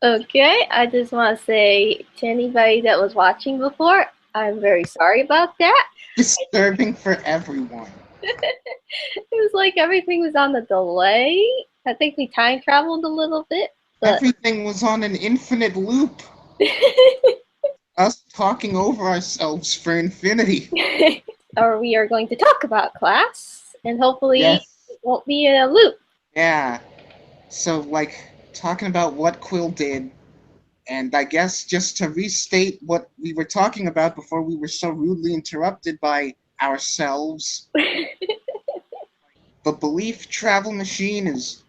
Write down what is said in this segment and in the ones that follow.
Okay, I just want to say to anybody that was watching before, I'm very sorry about that. Disturbing for everyone. It was like everything was on the delay. I think we time traveled a little bit, but Everything was on an infinite loop. Us talking over ourselves for infinity. or we are going to talk about class, and hopefully Yes. it won't be in a loop. Yeah. So, talking about what Quill did, and I guess just to restate what we were talking about before we were so rudely interrupted by ourselves, the belief travel machine is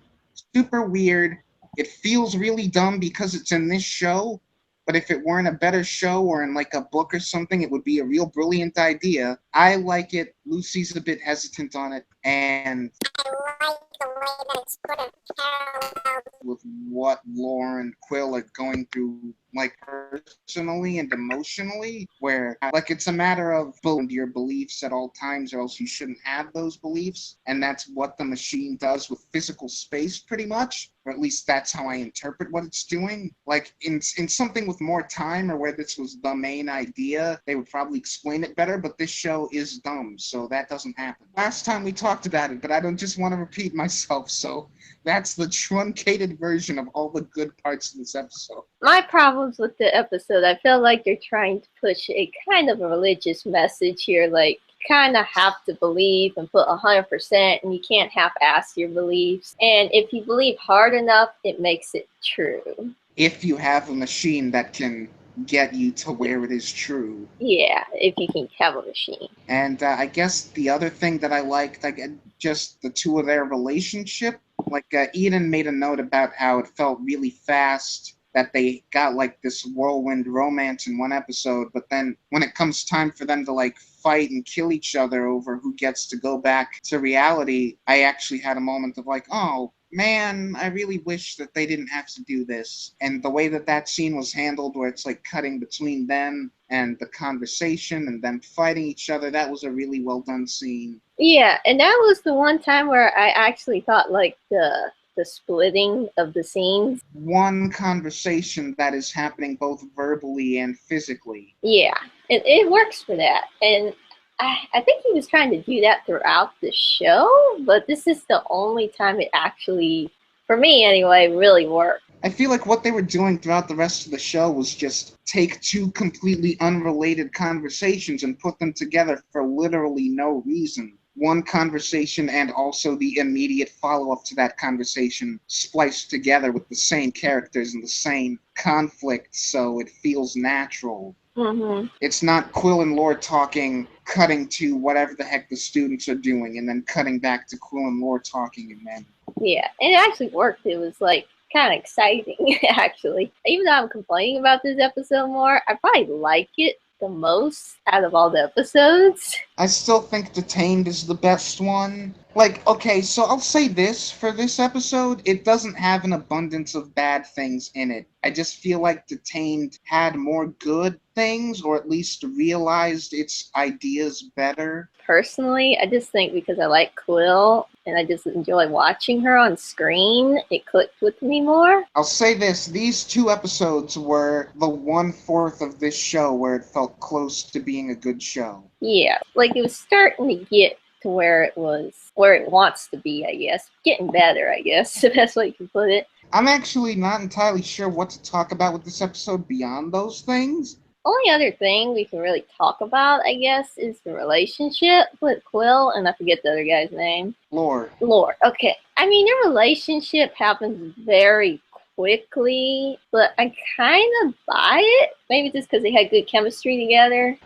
super weird. It feels really dumb because it's in this show, but if it were in a better show or in like a book or something, it would be a real brilliant idea. I like it. Lucy's a bit hesitant on it, and I like the way that it's put in parallel with what Lauren Quill are going through, like personally and emotionally, where like it's a matter of your beliefs at all times, or else you shouldn't have those beliefs, and that's what the machine does with physical space, pretty much, or at least that's how I interpret what it's doing. Like in something with more time, or where this was the main idea, they would probably explain it better. But this show is dumb, so that doesn't happen. Last time we talked about it, but I don't just want to repeat myself, so that's the truncated version of all the good parts of this episode. My problems with the episode, I feel like they're trying to push a kind of a religious message here, like kind of have to believe and put 100%, and you can't half-ass your beliefs. And if you believe hard enough, it makes it true. If you have a machine that can get you to where it is true. Yeah, if you can have a machine. And I guess the other thing that I liked, like just the two of their relationship. Like Eden made a note about how it felt really fast that they got like this whirlwind romance in one episode, but then when it comes time for them to like fight and kill each other over who gets to go back to reality, I actually had a moment of like, oh man, I really wish that they didn't have to do this. And the way that that scene was handled, where it's like cutting between them and the conversation and them fighting each other, that was a really well done scene. Yeah, and that was the one time where I actually thought like the splitting of the scenes. One conversation that is happening both verbally and physically. Yeah, it works for that. And I think he was trying to do that throughout the show, but this is the only time it actually, for me anyway, really worked. I feel like what they were doing throughout the rest of the show was just take two completely unrelated conversations and put them together for literally no reason. One conversation and also the immediate follow-up to that conversation spliced together with the same characters and the same conflict, so it feels natural. Mm-hmm. It's not Quill and Lore talking, cutting to whatever the heck the students are doing, and then cutting back to Quill and Lore talking again. Yeah, and it actually worked. It was like kind of exciting, actually. Even though I'm complaining about this episode more, I probably like it the most out of all the episodes. I still think Detained is the best one. Like, okay, so I'll say this for this episode, it doesn't have an abundance of bad things in it. I just feel like Detained had more good things, or at least realized its ideas better. Personally, I just think because I like Quill and I just enjoy watching her on screen, it clicked with me more. I'll say this, these two episodes were the 1/4 of this show where it felt close to being a good show. Yeah, like it was starting to get to where it wants to be, I guess. Getting better, I guess, the best way you can put it. I'm actually not entirely sure what to talk about with this episode beyond those things. Only other thing we can really talk about, I guess, is the relationship with Quill, and I forget the other guy's name. Lore. Lord. Okay. I mean, their relationship happens very quickly, but I kind of buy it. Maybe just because they had good chemistry together.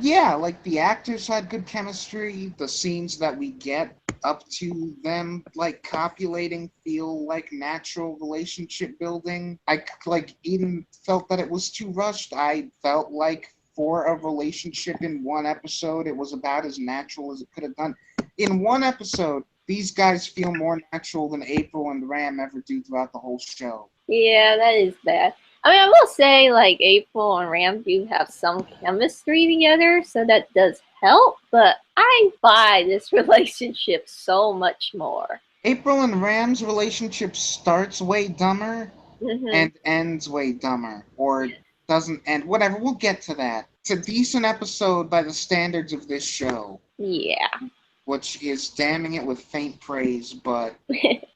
Yeah, like the actors had good chemistry. The scenes that we get up to them, like, copulating feel like natural relationship building. I, like, Eden felt that it was too rushed. I felt like for a relationship in one episode, it was about as natural as it could have done. In one episode, these guys feel more natural than April and Ram ever do throughout the whole show. Yeah, that is bad. I mean, I will say, like, April and Ram do have some chemistry together, so that does help, but I buy this relationship so much more. April and Ram's relationship starts way dumber, Mhm. and ends way dumber, or doesn't end. Whatever, we'll get to that. It's a decent episode by the standards of this show, Yeah. which is damning it with faint praise, but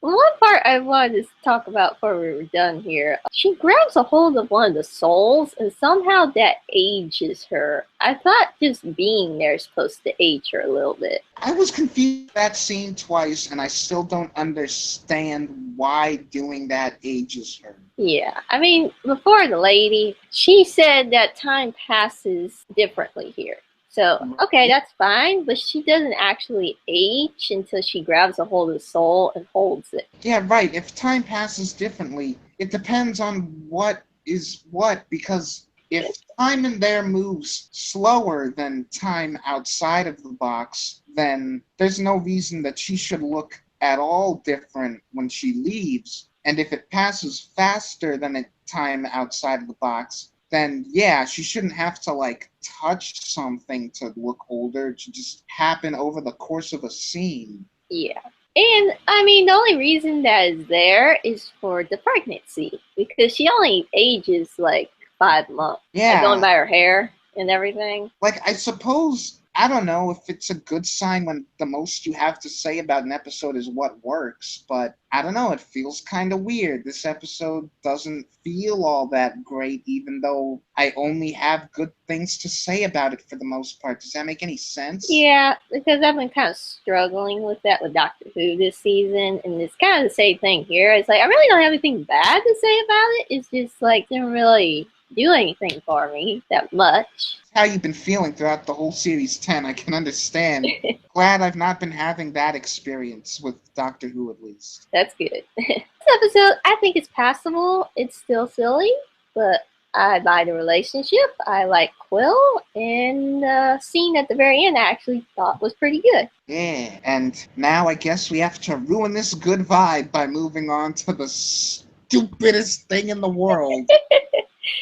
One part I wanted to talk about before we were done here. She grabs a hold of one of the souls, and somehow that ages her. I thought just being there is supposed to age her a little bit. I was confused with that scene twice, and I still don't understand why doing that ages her. Yeah, I mean, before the lady, she said that time passes differently here. So, okay, Right? that's fine, but she doesn't actually age until she grabs a hold of the soul and holds it. Yeah, right. If time passes differently, it depends on what is what, because if time in there moves slower than time outside of the box, then there's no reason that she should look at all different when she leaves. And if it passes faster than a time outside of the box, then yeah, she shouldn't have to like touch something to look older. It should just happen over the course of a scene. Yeah. And I mean, the only reason that is there is for the pregnancy because she only ages like 5 months, like going Yeah, by her hair and everything. like I suppose I don't know if it's a good sign when the most you have to say about an episode is what works, but I don't know, it feels kind of weird. This episode doesn't feel all that great even though I only have good things to say about it for the most part. Does that make any sense? Yeah, because I've been kind of struggling with that with Doctor Who this season, and it's kind of the same thing here. It's like I really don't have anything bad to say about it. It's just like didn't really do anything for me that much. How you've been feeling throughout the whole series 10, I can understand. Glad I've not been having that experience with Doctor Who at least. That's good. This episode, I think it's passable. It's still silly, but I buy the relationship. I like Quill, and the scene at the very end I actually thought was pretty good. Yeah, and now I guess we have to ruin this good vibe by moving on to the stupidest thing in the world.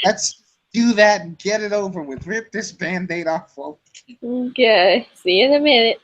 Let's do that and get it over with. Rip this band-aid off, folks. Okay, see you in a minute.